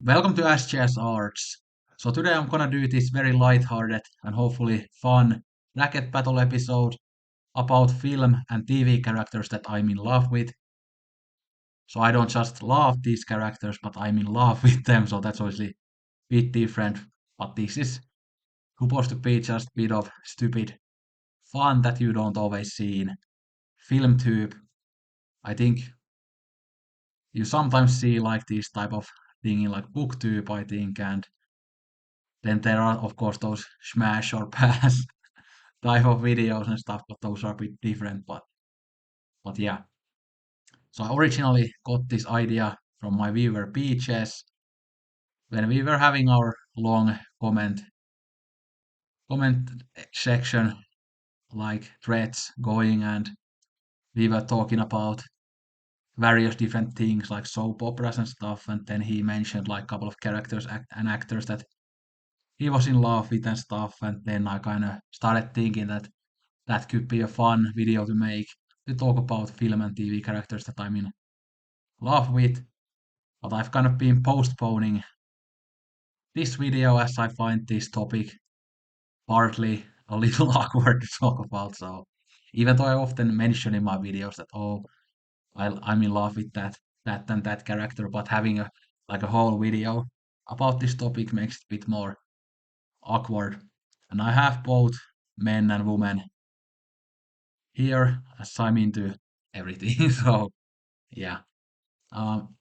Welcome to SGS Arts. So today I'm gonna do this very light-hearted and hopefully fun racket battle episode about film and TV characters that I'm in love with. So I don't just love these characters, but I'm in love with them. So that's obviously a bit different. But this is supposed to be just a bit of stupid fun that you don't always see in film tube. I think you sometimes see like this type of thing in like booktube, I think, and then there are of course those smash or pass type of videos and stuff, but those are a bit different. But yeah. So I originally got this idea from my viewer Peaches when we were having our long comment section like threads going, and we were talking about various different things like soap operas and stuff, and then he mentioned like a couple of characters and actors that he was in love with and stuff, and then I kind of started thinking that that could be a fun video to make, to talk about film and TV characters that I'm in love with, but I've kind of been postponing this video as I find this topic partly a little awkward to talk about. So even though I often mention in my videos that I'm in love with that character, but having a whole video about this topic makes it a bit more awkward. And I have both men and women here as I'm into everything. So yeah. Um,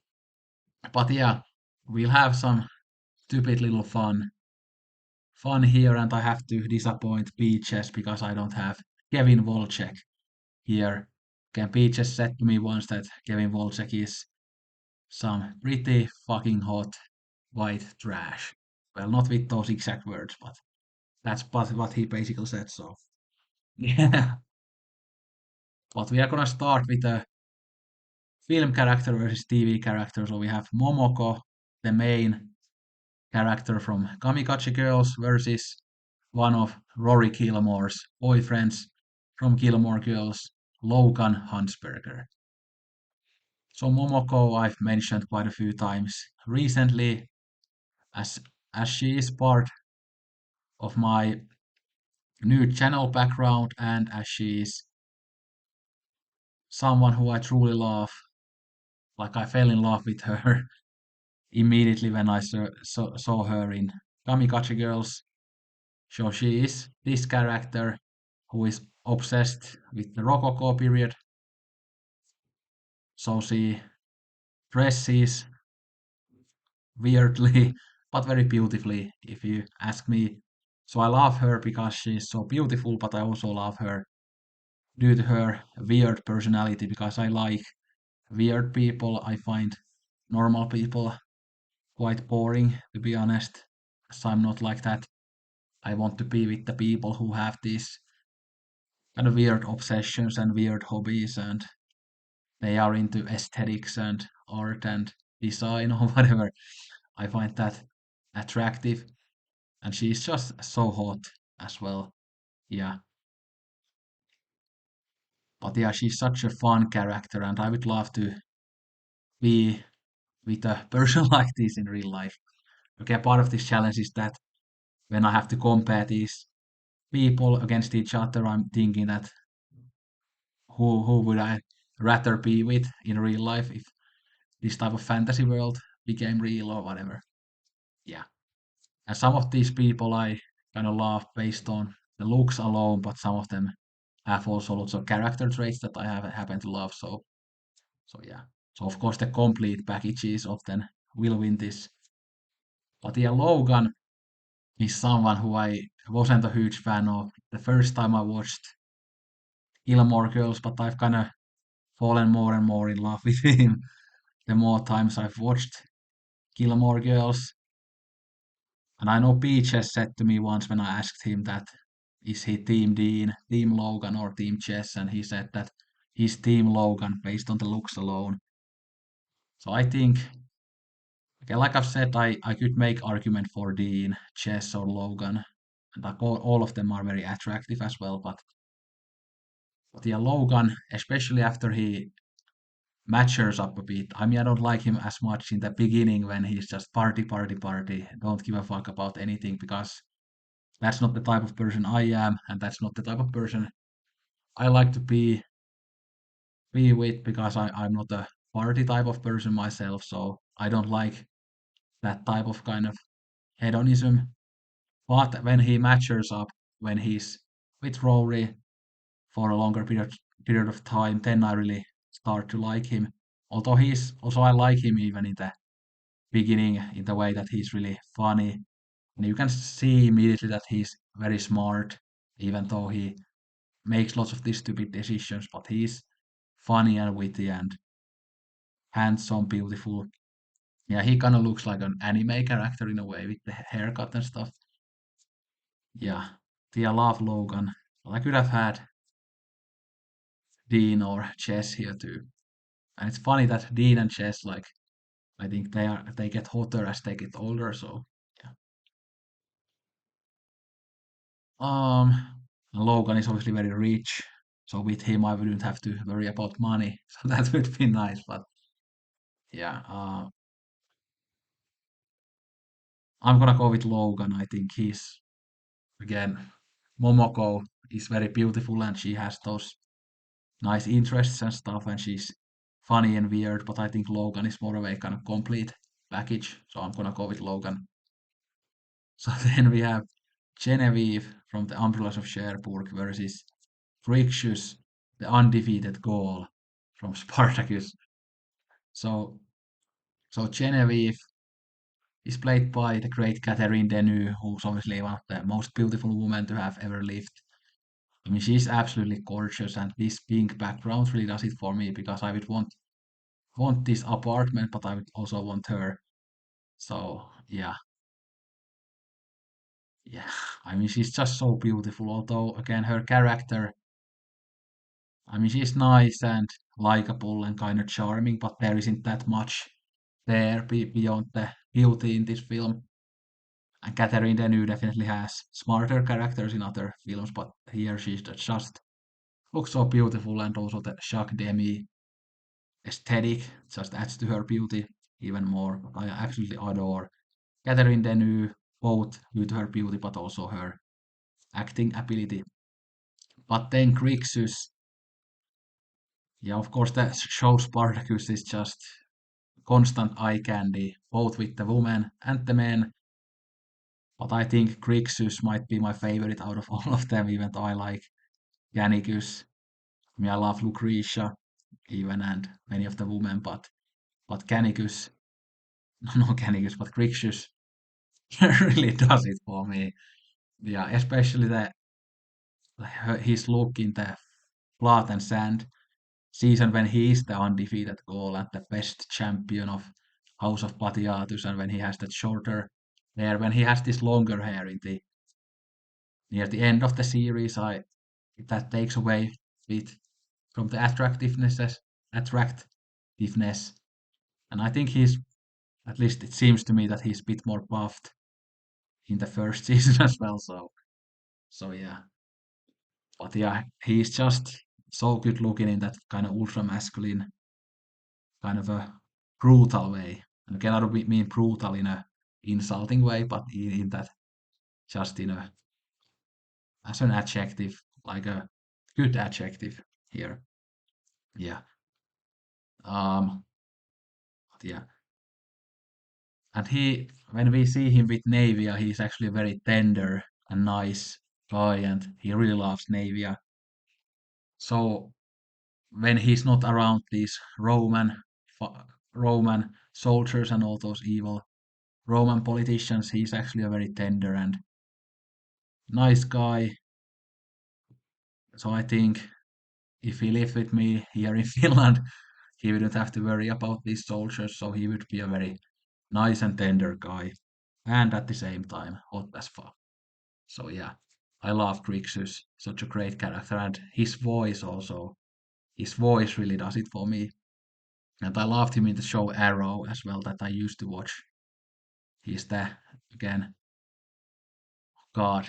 but yeah, we'll have some stupid little fun here, and I have to disappoint Peaches because I don't have Kevin Wolchek here. Ken Peaches said to me once that Kevin Wolchek is some pretty fucking hot white trash. Well, not with those exact words, but that's what he basically said. So yeah, but we are gonna start with the film character versus TV character. So we have Momoko, the main character from Kamikaze Girls, versus one of Rory Gilmore's boyfriends from Gilmore Girls, Logan Huntzberger. So Momoko I've mentioned quite a few times recently, as as she is part of my new channel background, and as she is someone who I truly love. Like I fell in love with her immediately when I saw her in Kamikaze Girls. So she is this character who is obsessed with the Rococo period. So she dresses weirdly, but very beautifully, if you ask me. So I love her because she's so beautiful, but I also love her due to her weird personality because I like weird people. I find normal people quite boring, to be honest, so I'm not like that. I want to be with the people who have these kind of weird obsessions and weird hobbies, and they are into aesthetics and art and design or whatever. I find that attractive, and she's just so hot as well. Yeah, but yeah, she's such a fun character, and I would love to be with a person like this in real life. Okay, part of this challenge is that when I have to compare these people against each other, I'm thinking that who would I rather be with in real life if this type of fantasy world became real or whatever. Yeah. And some of these people I kind of love based on the looks alone, but some of them have also lots of character traits that I have happen to love. So yeah. So of course the complete packages often will win this. But yeah, Logan is someone who I wasn't a huge fan of the first time I watched Gilmore Girls, but I've kind of fallen more and more in love with him the more times I've watched Gilmore Girls. And I know Peach has said to me once when I asked him that is he Team Dean, Team Logan, or Team Chess, and he said that he's Team Logan based on the looks alone. So I think, okay, like I've said, I could make argument for Dean, Chess, or Logan, and like all of them are very attractive as well. But yeah, Logan, especially after he matures up a bit. I mean, I don't like him as much in the beginning when he's just party, party, party, don't give a fuck about anything because that's not the type of person I am, and that's not the type of person I like to be with because I'm not a party type of person myself, so I don't like that type of kind of hedonism. But when he matures up, when he's with Rory for a longer period of time, then I really start to like him. Although he's also I like him even in the beginning in the way that he's really funny. And you can see immediately that he's very smart, even though he makes lots of these stupid decisions, but he's funny and witty and handsome, beautiful. Yeah, he kind of looks like an anime character in a way with the haircut and stuff. Yeah, I love Logan. But I could have had Dean or Chess here too. And it's funny that Dean and Chess, like, I think they get hotter as they get older. So yeah. Logan is obviously very rich, so with him I wouldn't have to worry about money. So that would be nice. But yeah, I'm gonna go with Logan. I think he's again Momoko is very beautiful and she has those nice interests and stuff, and she's funny and weird. But I think Logan is more of a kind of complete package. So I'm gonna go with Logan. So then we have Genevieve from the Umbrellas of Cherbourg versus Crixus, the undefeated Gaul from Spartacus. So Genevieve is played by the great Catherine Deneuve, who's obviously one of the most beautiful women to have ever lived. I mean, she's absolutely gorgeous, and this pink background really does it for me because I would want this apartment, but I would also want her. So yeah, yeah. I mean, she's just so beautiful. Although again, her character, I mean, she's nice and likable and kind of charming, but there isn't that much there beyond the beauty in this film. And Catherine Deneuve definitely has smarter characters in other films, but here she's just looks so beautiful, and also the Jacques Demy aesthetic just adds to her beauty even more. I absolutely adore Catherine Deneuve, both due to her beauty but also her acting ability. But then Crixus, yeah, of course, the show Spartacus is just constant eye candy, both with the women and the men. But I think Crixus might be my favorite out of all of them, even though I like Gannicus. I mean, I love Lucretia even and many of the women, but Gannicus, no Gannicus, but Crixus really does it for me. Yeah, especially his look in the Blood and Sand season when he is the undefeated goal and the best champion of House of Gladiators, and when he has that shorter hair, when he has this longer hair in the near the end of the series, I that takes away a bit from the attractiveness, and I think he's at least it seems to me that he's a bit more buffed in the first season as well. So yeah, but yeah, he's just so good looking in that kind of ultra masculine kind of a brutal way. And again, I don't mean brutal in a insulting way, but in that just in a as an adjective, like a good adjective here. Yeah. Um. But yeah. And when we see him with Navia, he's actually a very tender and nice guy, and he really loves Navia. So when he's not around these Roman soldiers and all those evil Roman politicians, he's actually a very tender and nice guy. So I think if he lived with me here in Finland, he wouldn't have to worry about these soldiers. So he would be a very nice and tender guy, and at the same time hot as fuck. So yeah, I love Crixus, such a great character, and his voice also. His voice really does it for me. And I loved him in the show Arrow as well that I used to watch. He's the again, God,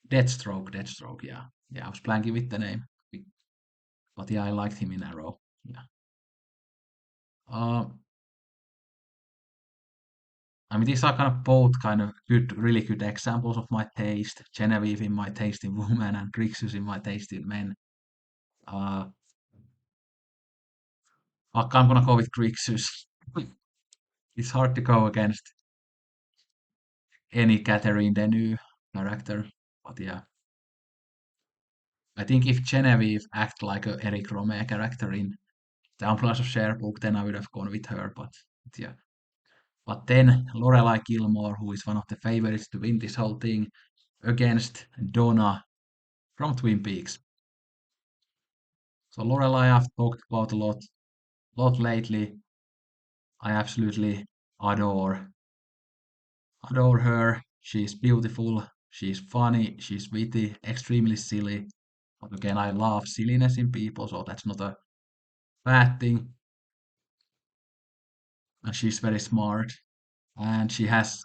Deathstroke, yeah, yeah. I was blanking with the name, but yeah, I liked him in Arrow. Yeah. Uh, I mean, these are kind of both kind of good, really good examples of my taste. Genevieve in my taste in women and Crixus in my taste in men. Uh, I'm gonna go with Crixus. It's hard to go against any Catherine Deneuve character, but yeah, I think if Genevieve act like a Eric Romer character in the Amplifiers of Share book, then I would have gone with her. But yeah, but then Lorelai Gilmore, who is one of the favorites to win this whole thing, against Donna from Twin Peaks. So Lorelai I've talked about a lot lately. I absolutely adore adore her. She's beautiful, she's funny, she's witty, extremely silly. But again, I love silliness in people, so that's not a bad thing. And she's very smart, and she has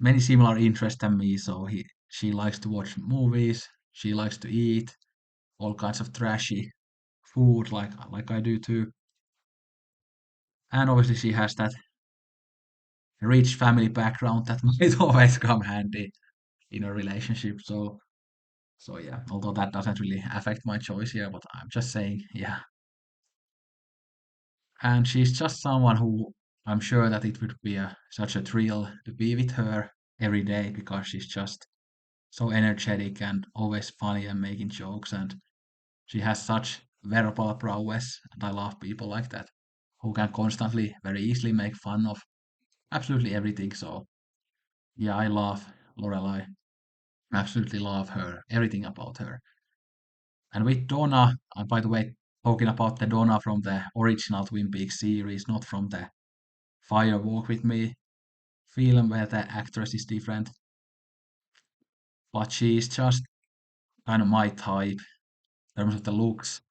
many similar interests than me. So she likes to watch movies, she likes to eat all kinds of trashy food, like I do too. And obviously, she has that rich family background that might always come handy in a relationship. So yeah, although that doesn't really affect my choice here, but I'm just saying, yeah. And she's just someone who I'm sure that it would be such a thrill to be with her every day because she's just so energetic and always funny and making jokes, and she has such verbal prowess, and I love people like that who can constantly, very easily make fun of absolutely everything. So yeah, I love Lorelai. Absolutely love her, everything about her. And with Donna, and by the way, talking about the Donna from the original Twin Peaks series, not from the Fire Walk with Me film where the actress is different, but she's just kind of my type in terms of the looks.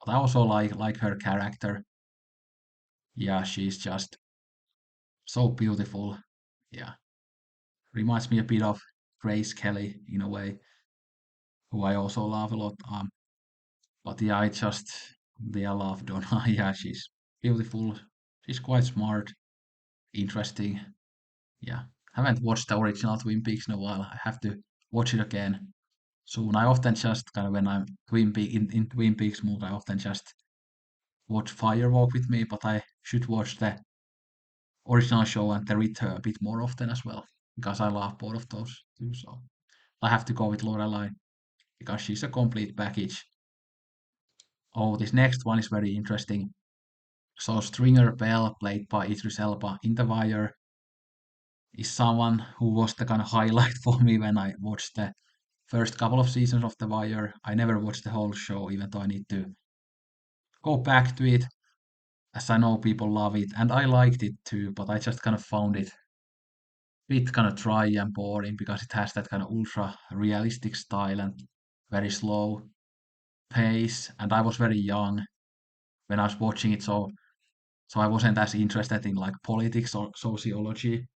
But I also like her character. Yeah, she's just so beautiful. Yeah, reminds me a bit of Grace Kelly in a way, who I also love a lot. But yeah, I love Donna. Yeah, she's beautiful. She's quite smart, interesting. Yeah, haven't watched the original Twin Peaks in a while. I have to watch it again soon. I often just kind of when I'm in Twin Peaks mood, I often just watch Firewalk with Me, but I should watch the original show and the return a bit more often as well because I love both of those too. So I have to go with Lorelai because she's a complete package. Oh, this next one is very interesting. So Stringer Bell, played by Idris Elba in The Wire, is someone who was the kind of highlight for me when I watched the first couple of seasons of The Wire. I never watched the whole show, even though I need to go back to it, as I know people love it, and I liked it too, but I just kind of found it a bit kind of dry and boring because it has that kind of ultra realistic style and very slow pace, and I was very young when I was watching it, so I wasn't as interested in like politics or sociology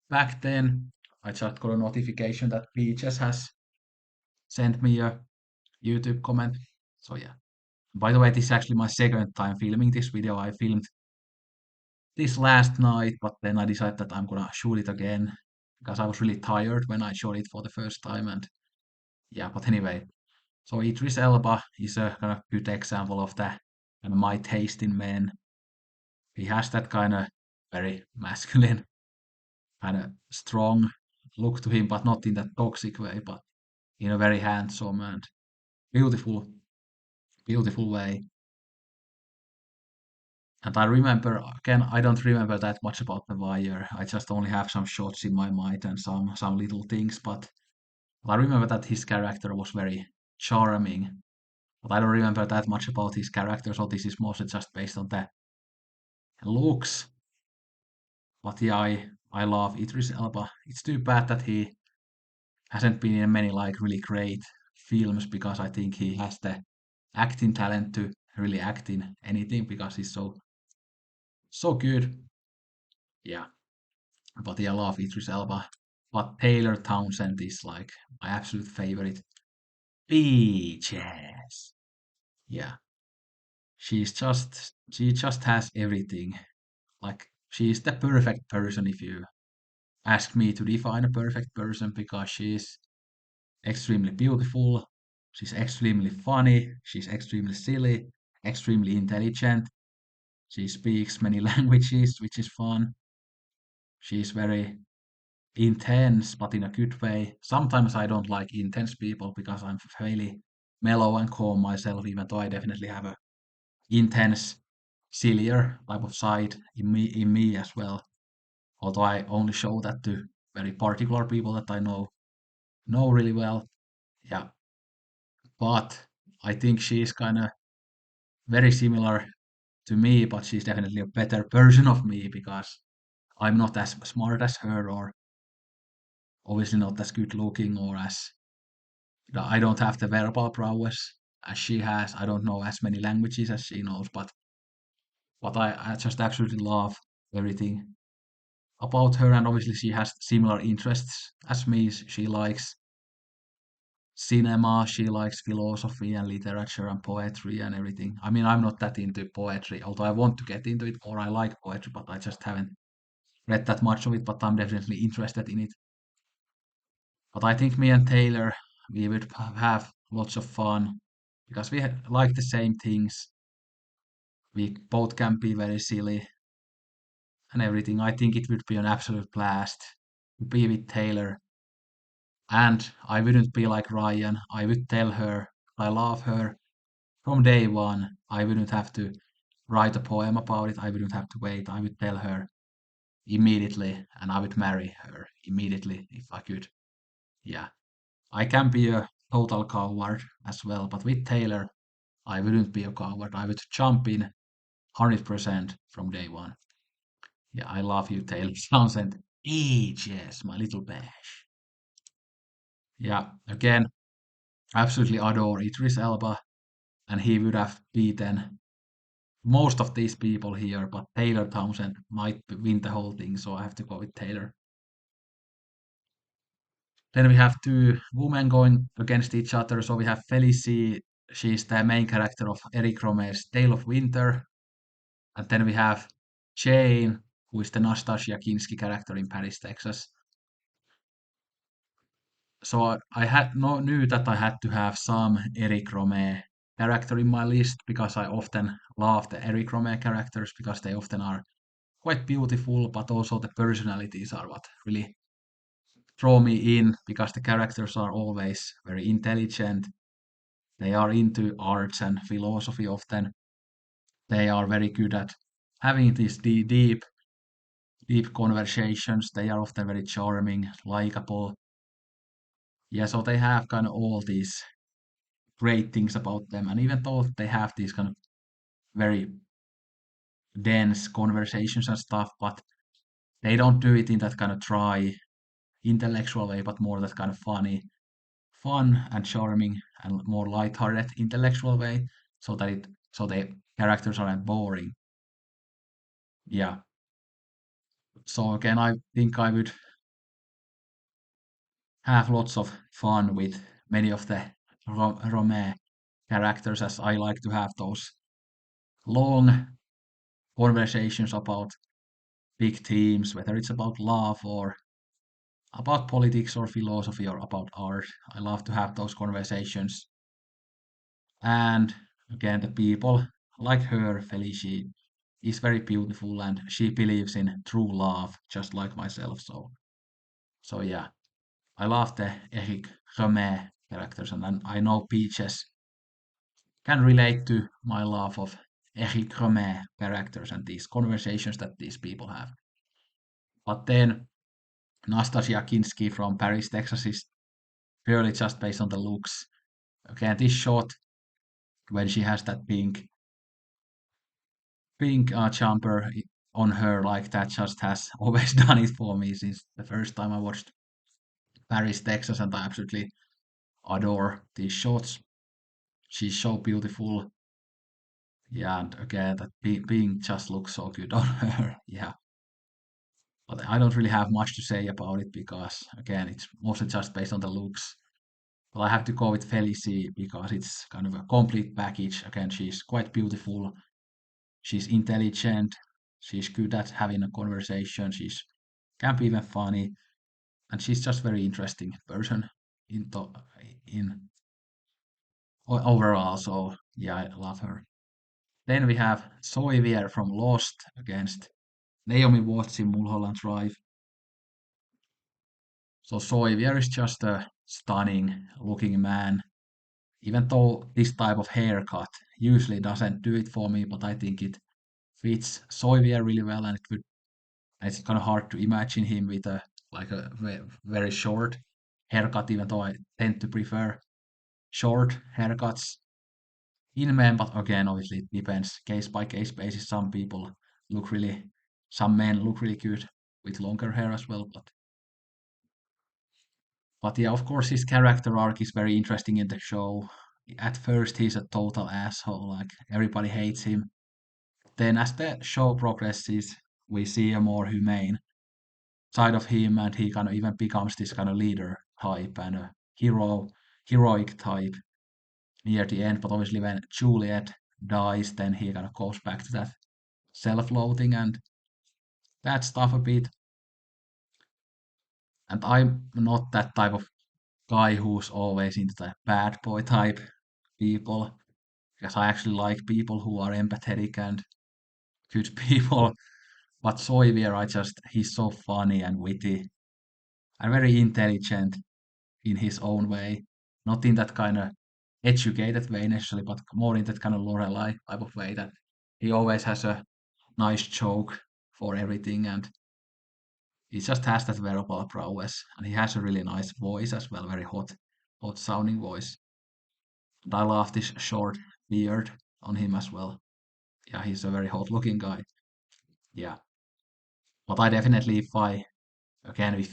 back then. I just got a notification that Peaches has sent me a YouTube comment. So yeah. By the way, this is actually my second time filming this video. I filmed this last night, but then I decided that I'm gonna shoot it again because I was really tired when I shot it for the first time. And yeah, but anyway, so Idris Elba is a kind of good example of that and my taste in men. He has that kind of very masculine, kind of strong look to him, but not in that toxic way, but in a very handsome and beautiful, beautiful way. And I remember, again, I don't remember that much about The Wire. I just only have some shots in my mind and some little things, but I remember that his character was very charming. But I don't remember that much about his character, so this is mostly just based on the looks. But yeah, I love Idris Elba. It's too bad that he hasn't been in many like really great films because I think he has the acting talent to really act in anything because he's so good. Yeah, but yeah, I love Idris Elba. But Taylor Townsend is like my absolute favorite. Peaches. Yeah, she just has everything. Like she's the perfect person if you ask me to define a perfect person because she's extremely beautiful, she's extremely funny, she's extremely silly, extremely intelligent. She speaks many languages, which is fun. She's very intense, but in a good way. Sometimes I don't like intense people because I'm fairly mellow and calm myself, even though I definitely have a intense, sillier type of side in me as well. Although I only show that to very particular people that I know really well. Yeah, but I think she's kind of very similar to me, but she's definitely a better version of me because I'm not as smart as her, or obviously not as good looking, or as I don't have the verbal prowess as she has. I don't know as many languages as she knows, but I just absolutely love everything about her, and obviously she has similar interests as me. She likes cinema, she likes philosophy and literature and poetry and everything. I mean, I'm not that into poetry, although I want to get into it, or I like poetry, but I just haven't read that much of it, but I'm definitely interested in it. But I think me and Taylor, we would have lots of fun because we like the same things. We both can be very silly and everything. I think it would be an absolute blast to be with Taylor. And I wouldn't be like Ryan. I would tell her I love her from day one. I wouldn't have to write a poem about it. I wouldn't have to wait. I would tell her immediately and I would marry her immediately if I could. Yeah. I can be a total coward as well, but with Taylor, I wouldn't be a coward. I would jump in 100% from day one. Yeah, I love you, Taylor Townsend. Ages, my little bash. Yeah, again, absolutely adore Idris Elba, and he would have beaten most of these people here, but Taylor Townsend might win the whole thing, so I have to go with Taylor. Then we have two women going against each other. So we have Felicie, she's the main character of Eric Romer's Tale of Winter. And then we have Jane, who is the Nastasia Kinski character in Paris, Texas. So I had no knew that I had to have some Eric Romer character in my list because I often love the Eric Romer characters because they often are quite beautiful, but also the personalities are what really draw me in because the characters are always very intelligent. They are into arts and philosophy often. They are very good at having these deep conversations. They are often very charming, likable. Yeah, so they have kind of all these great things about them. And even though they have these kind of very dense conversations and stuff, but they don't do it in that kind of dry, intellectual way, but more that kind of fun and charming and more light-hearted intellectual way, so that so the characters aren't boring. Yeah. So again, I think I would have lots of fun with many of the Rome characters, as I like to have those long conversations about big themes, whether it's about love or about politics or philosophy or about art. I love to have those conversations. And again, the people like her, Felicie, is very beautiful and she believes in true love, just like myself. So yeah, I love the Eric Romer characters, and then I know Peaches can relate to my love of Eric Romer characters and these conversations that these people have. But then Nastasia Kinski from Paris, Texas is purely just based on the looks. Again, this shot when she has that pink jumper on her like that just has always done it for me since the first time I watched Paris, Texas, and I absolutely adore these shots. She's so beautiful. Yeah, and again, that pink just looks so good on her. Yeah, but I don't really have much to say about it because, again, it's mostly just based on the looks. But I have to go with Felicie because it's kind of a complete package. Again, she's quite beautiful. She's intelligent. She's good at having a conversation. She's can be even funny, and she's just very interesting person in in overall. So yeah, I love her. Then we have Sawyer from Lost against Naomi Watts in Mulholland Drive. So Sawyer is just a stunning looking man. Even though this type of haircut usually doesn't do it for me, but I think it fits Sawyer really well, and it's kind of hard to imagine him with a like a very short haircut, even though I tend to prefer short haircuts in men, but again, obviously it depends case by case basis. Look really, some men look really good with longer hair as well, but yeah, of course, his character arc is very interesting in the show. At first, he's a total asshole, like everybody hates him. Then, as the show progresses, we see a more humane side of him, and he kind of even becomes this kind of leader type and a heroic type near the end. But obviously, when Juliet dies, then he kind of goes back to that self-loathing and that stuff a bit. And I'm not that type of guy who's always into the bad boy type people, because I actually like people who are empathetic and good people. But Sawyer, he's so funny and witty and very intelligent in his own way. Not in that kind of educated way necessarily, but more in that kind of Lorelai type of way that he always has a nice joke for everything, and he just has that verbal prowess, and he has a really nice voice as well, very hot sounding voice. And I love this short beard on him as well. Yeah, he's a very hot looking guy. Yeah, but I definitely, if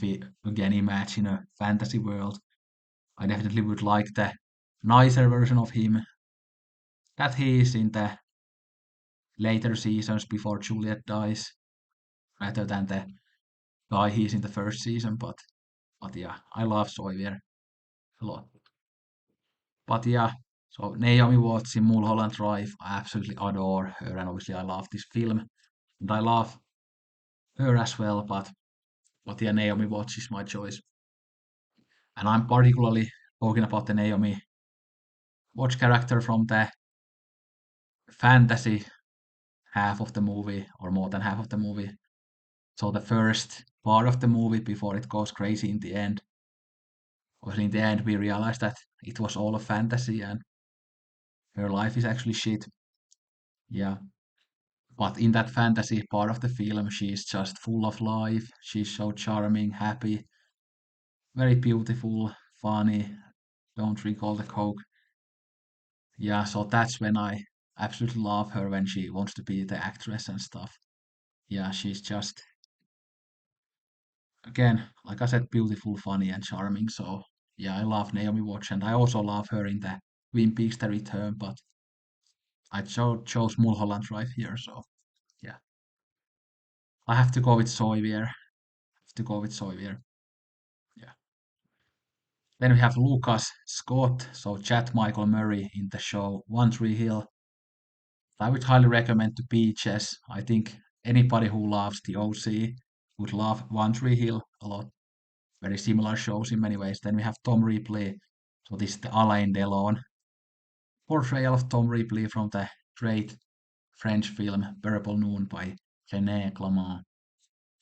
we again imagine a fantasy world, I definitely would like the nicer version of him that he is in the later seasons before Juliet dies, rather than the guy he's in the first season. But yeah, I love Sawyer a lot. But yeah, so Naomi Watts in Mulholland Drive, I absolutely adore her, and obviously I love this film, and I love her as well. But yeah, Naomi Watts is my choice, and I'm particularly talking about the Naomi Watts character from the fantasy half of the movie, or more than half of the movie. So the first part of the movie before it goes crazy in the end. Obviously, in the end, we realize that it was all a fantasy and her life is actually shit. Yeah. But in that fantasy part of the film, she's just full of life. She's so charming, happy, very beautiful, funny. Don't drink all the coke. Yeah, so that's when I absolutely love her when she wants to be the actress and stuff. Yeah, she's just, again, like I said, beautiful, funny, and charming. So yeah, I love Naomi Watts, and I also love her in the Twin Peaks: The Return. But I chose Mulholland Drive here, so yeah, I have to go with Sawyer. Have to go with Sawyer. Yeah. Then we have Lucas Scott, so Chad Michael Murray in the show One Tree Hill. I would highly recommend to Beaches. I think anybody who loves the OC would love One Tree Hill a lot. Very similar shows in many ways. Then we have Tom Ripley. So this is the Alain Delon portrayal of Tom Ripley from the great French film Purple Noon by René Clément.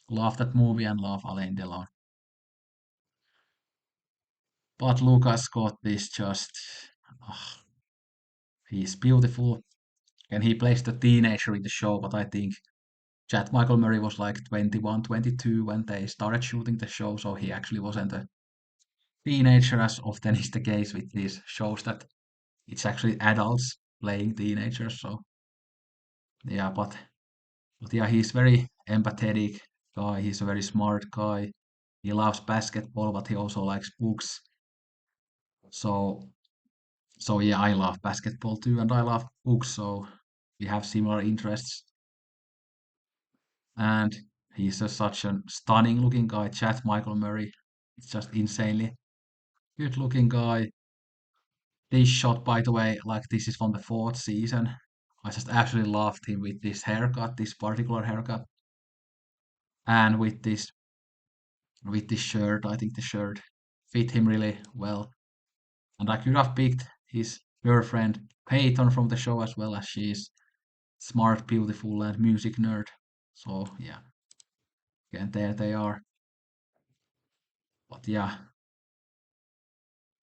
Love that movie and love Alain Delon. But Lucas Scott is just, ah, he's beautiful. And he plays the teenager in the show, but I think Chad Michael Murray was like 21, 22 when they started shooting the show, so he actually wasn't a teenager, as often is the case with these shows that it's actually adults playing teenagers. So yeah, but yeah, he's very empathetic guy. He's a very smart guy. He loves basketball, but he also likes books. So so yeah, I love basketball too, and I love books. So we have similar interests. And he's just such a stunning looking guy. Chad Michael Murray. It's just insanely good looking guy. this shot, by the way, like this is from the fourth season. I just absolutely loved him with this haircut, this particular haircut, and with this shirt. I think the shirt fit him really well. And I could have picked his girlfriend Peyton from the show as well, as she's smart, beautiful, and music nerd. So yeah, again, there they are. But yeah,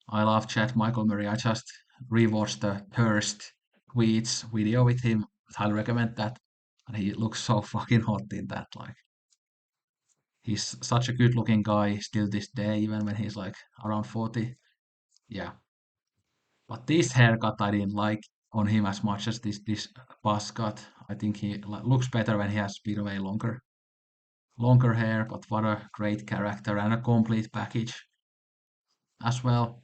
I love Chad Michael Murray. I just rewatched the Hearst tweets video with him. I'll recommend that. And he looks so fucking hot in that. Like he's such a good looking guy still this day, even when he's like around 40. Yeah. But this haircut I didn't like on him as much as this buzz cut. I think he looks better when he has a bit of a longer hair, but what a great character and a complete package as well.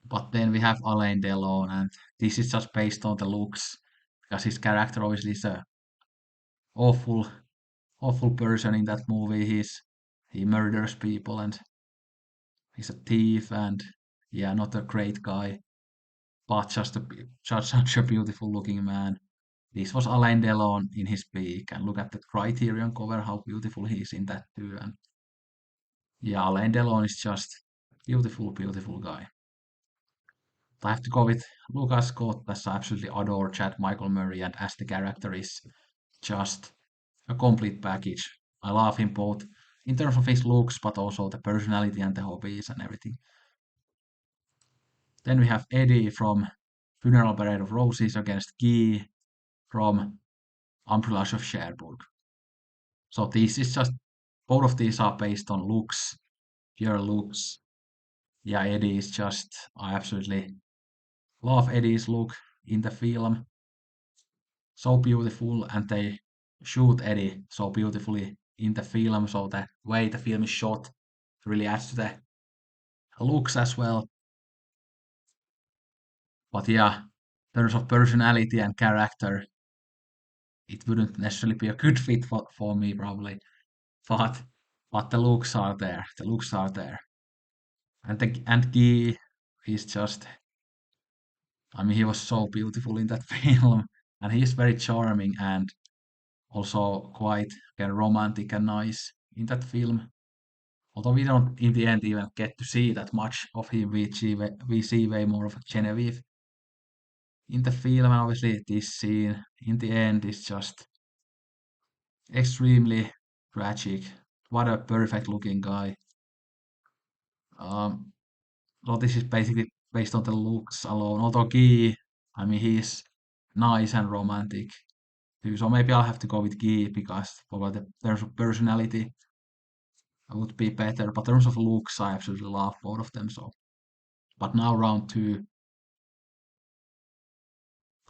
But then we have Alain Delon, and this is just based on the looks, because his character obviously is a awful, awful person in that movie. He murders people and he's a thief and yeah, not a great guy, but just such a beautiful looking man. This was Alain Delon in his peak, and look at the Criterion cover, how beautiful he is in that too. And yeah, Alain Delon is just beautiful, beautiful guy. I have to go with Lucas Scott, as I absolutely adore Chad Michael Murray, and as the character is just a complete package. I love him both in terms of his looks, but also the personality and the hobbies and everything. Then we have Eddie from Funeral Parade of Roses against Guy from Umbrellas of Cherbourg. So this is just both of these are based on looks, pure looks. Yeah, Eddie is just I absolutely love Eddie's look in the film. So beautiful, and they shoot Eddie so beautifully in the film. So the way the film is shot really adds to the looks as well. But yeah, in terms of personality and character, it wouldn't necessarily be a good fit for me probably. But but the looks are there. The looks are there. And Guy is just I mean he was so beautiful in that film. And he is very charming and also quite again, romantic and nice in that film. Although we don't in the end even get to see that much of him, we see way more of Genevieve in the film. And obviously this scene in the end is just extremely tragic. What a perfect looking guy. Um, so this is basically based on the looks alone. Although Guy, I mean, he's nice and romantic too. So maybe I'll have to go with Guy because probably the terms of personality would be better. But in terms of looks, I absolutely love both of them. So, but now round two,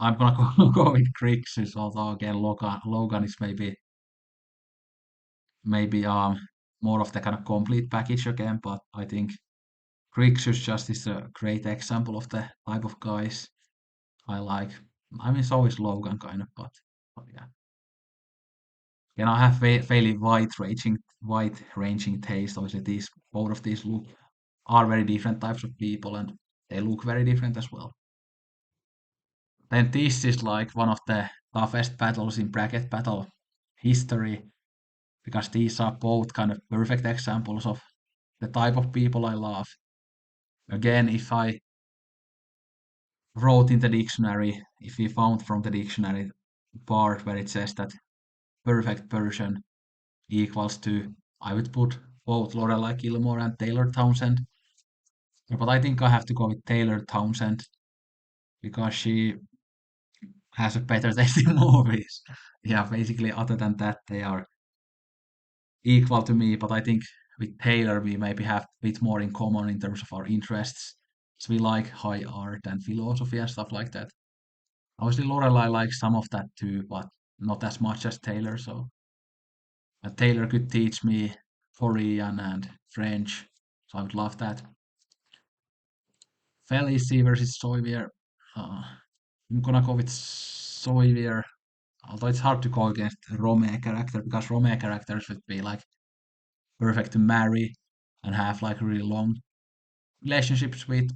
I'm gonna go with Crixus. Although again, Logan is maybe more of the kind of complete package again. But I think Crixus just is a great example of the type of guys I like. I mean, so is Logan kind of, but yeah. And I have fairly wide ranging taste. Obviously, these both of these look are very different types of people, and they look very different as well. Then this is like one of the toughest battles in bracket battle history, because these are both kind of perfect examples of the type of people I love. Again, if I wrote in the dictionary, if we found from the dictionary part where it says that perfect person equals to, I would put both Lorelai Gilmore and Taylor Townsend. But I think I have to go with Taylor Townsend because she has a better taste in movies. Yeah, basically, other than that, they are equal to me. But I think with Taylor, we maybe have a bit more in common in terms of our interests. So we like high art and philosophy and stuff like that. Obviously, Lorelai likes some of that too, but not as much as Taylor. So Taylor could teach me Korean and French, so I would love that. Felicie versus Sawyer. I'm gonna go with Sawyer, although it's hard to go against Rome character because Rome characters would be like perfect to marry and have like really long relationships with.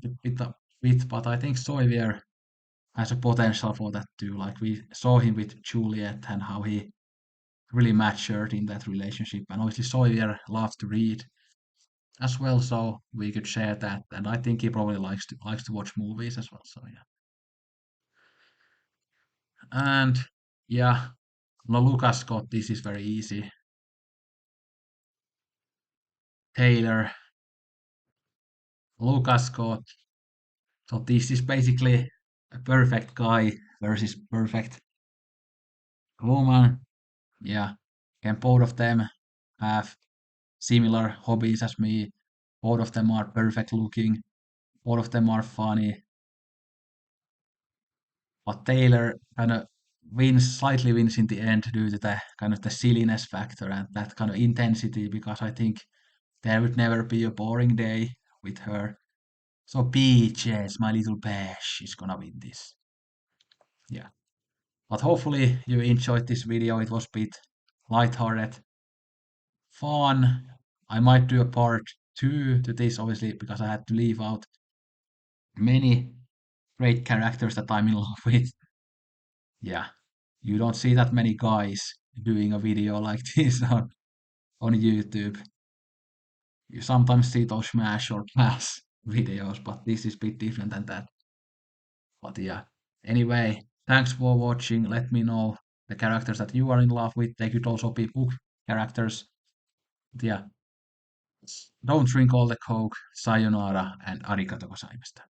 with, but I think Sawyer has a potential for that too. Like we saw him with Juliet and how he really matured in that relationship. And obviously Sawyer loves to read as well, so we could share that. And I think he probably likes to watch movies as well. So yeah. And yeah, no Lucas Scott, this is very easy. Taylor, Lucas Scott. So this is basically a perfect guy versus perfect woman. Yeah. And both of them have similar hobbies as me. Both of them are perfect looking. Both of them are funny. But Taylor kind of slightly wins in the end due to the kind of the silliness factor and that kind of intensity because I think there would never be a boring day with her. So Peaches, my little Bash, is gonna win this. Yeah. But hopefully you enjoyed this video. It was a bit lighthearted, fun. I might do a part two to this, obviously, because I had to leave out many great characters that I'm in love with. Yeah, you don't see that many guys doing a video like this on YouTube. You sometimes see those smash or pass videos, but this is a bit different than that. But yeah, anyway, thanks for watching. Let me know the characters that you are in love with. They could also be book characters. But yeah, don't drink all the coke. Sayonara and arigato gozaimashita.